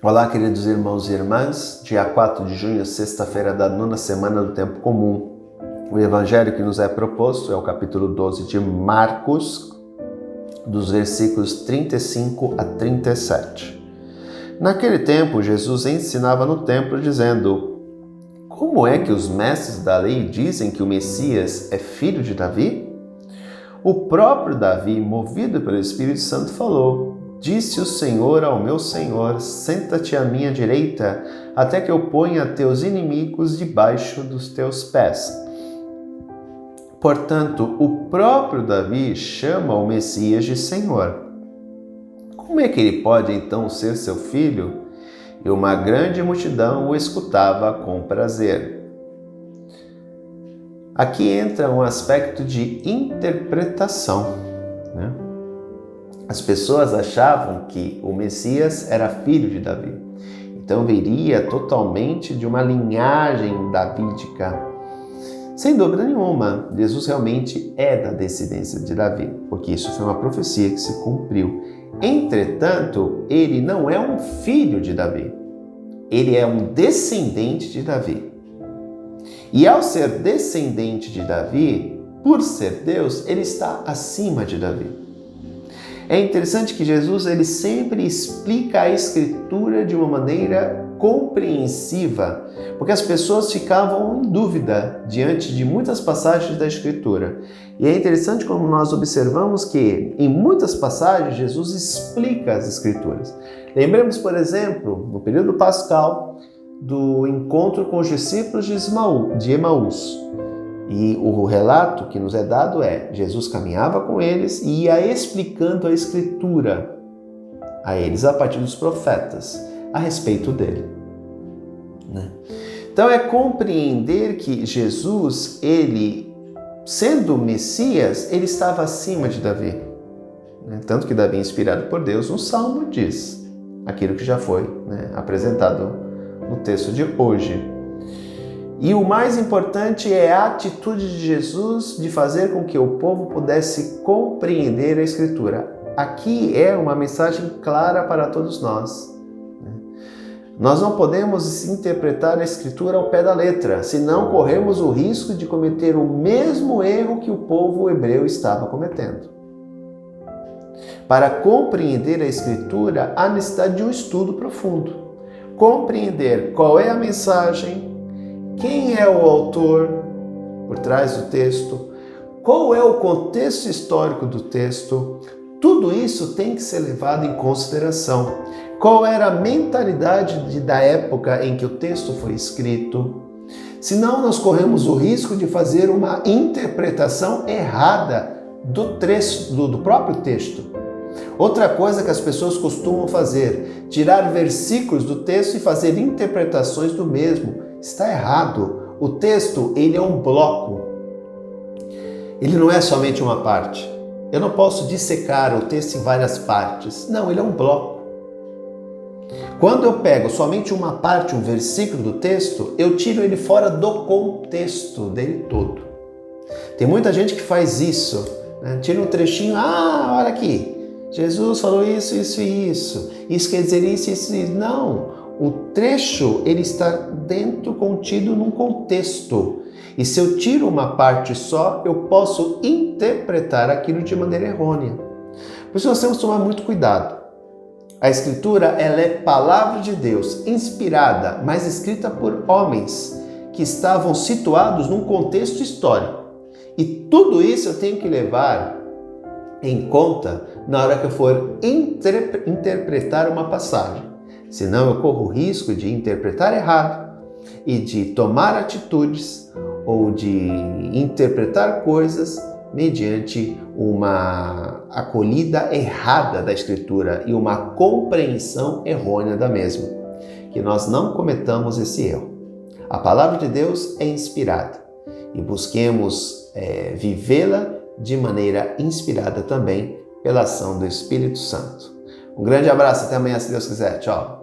Olá, queridos irmãos e irmãs. Dia 4 de junho, sexta-feira da 9ª semana do Tempo Comum. O evangelho que nos é proposto é o capítulo 12 de Marcos, dos versículos 35 a 37. Naquele tempo, Jesus ensinava no templo, dizendo: Como é que os mestres da lei dizem que o Messias é filho de Davi? O próprio Davi, movido pelo Espírito Santo, falou: Disse o Senhor ao meu Senhor, senta-te à minha direita, até que eu ponha teus inimigos debaixo dos teus pés. Portanto, o próprio Davi chama o Messias de Senhor. Como é que ele pode então ser seu filho? E uma grande multidão o escutava com prazer. Aqui entra um aspecto de interpretação, né? As pessoas achavam que o Messias era filho de Davi, então viria totalmente de uma linhagem davídica. Sem dúvida nenhuma, Jesus realmente é da descendência de Davi, porque isso foi uma profecia que se cumpriu. Entretanto, ele não é um filho de Davi, ele é um descendente de Davi. E ao ser descendente de Davi, por ser Deus, ele está acima de Davi. É interessante que Jesus ele sempre explica a Escritura de uma maneira compreensiva, porque as pessoas ficavam em dúvida diante de muitas passagens da Escritura. E é interessante como nós observamos que em muitas passagens Jesus explica as Escrituras. Lembremos, por exemplo, no período pascal, do encontro com os discípulos de Emaús. E o relato que nos é dado é: Jesus caminhava com eles e ia explicando a Escritura a eles, a partir dos profetas, a respeito dele, né? Então é compreender que Jesus, ele, sendo Messias, ele estava acima de Davi, né? Tanto que Davi, inspirado por Deus, um salmo diz aquilo que já foi, né, apresentado no texto de hoje. E o mais importante é a atitude de Jesus de fazer com que o povo pudesse compreender a Escritura. Aqui é uma mensagem clara para todos nós. Nós não podemos interpretar a Escritura ao pé da letra, senão corremos o risco de cometer o mesmo erro que o povo hebreu estava cometendo. Para compreender a Escritura, há necessidade de um estudo profundo. Compreender qual é a mensagem, quem é o autor por trás do texto, qual é o contexto histórico do texto, tudo isso tem que ser levado em consideração. Qual era a mentalidade da época em que o texto foi escrito? Senão nós corremos o risco de fazer uma interpretação errada do próprio texto. Outra coisa que as pessoas costumam fazer, tirar versículos do texto e fazer interpretações do mesmo. Está errado. O texto, ele é um bloco. Ele não é somente uma parte. Eu não posso dissecar o texto em várias partes. Não, ele é um bloco. Quando eu pego somente uma parte, um versículo do texto, eu tiro ele fora do contexto dele todo. Tem muita gente que faz isso, né? Tira um trechinho, olha aqui, Jesus falou isso, isso e isso. Isso quer dizer isso, isso e isso. Não. O trecho, ele está dentro, contido num contexto. E se eu tiro uma parte só, eu posso interpretar aquilo de maneira errônea. Por isso nós temos que tomar muito cuidado. A Escritura, ela é palavra de Deus, inspirada, mas escrita por homens que estavam situados num contexto histórico. E tudo isso eu tenho que levar em conta na hora que eu for interpretar uma passagem. Senão eu corro o risco de interpretar errado e de tomar atitudes ou de interpretar coisas mediante uma acolhida errada da Escritura e uma compreensão errônea da mesma. Que nós não cometamos esse erro. A palavra de Deus é inspirada e busquemos vivê-la de maneira inspirada também pela ação do Espírito Santo. Um grande abraço, até amanhã, se Deus quiser. Tchau!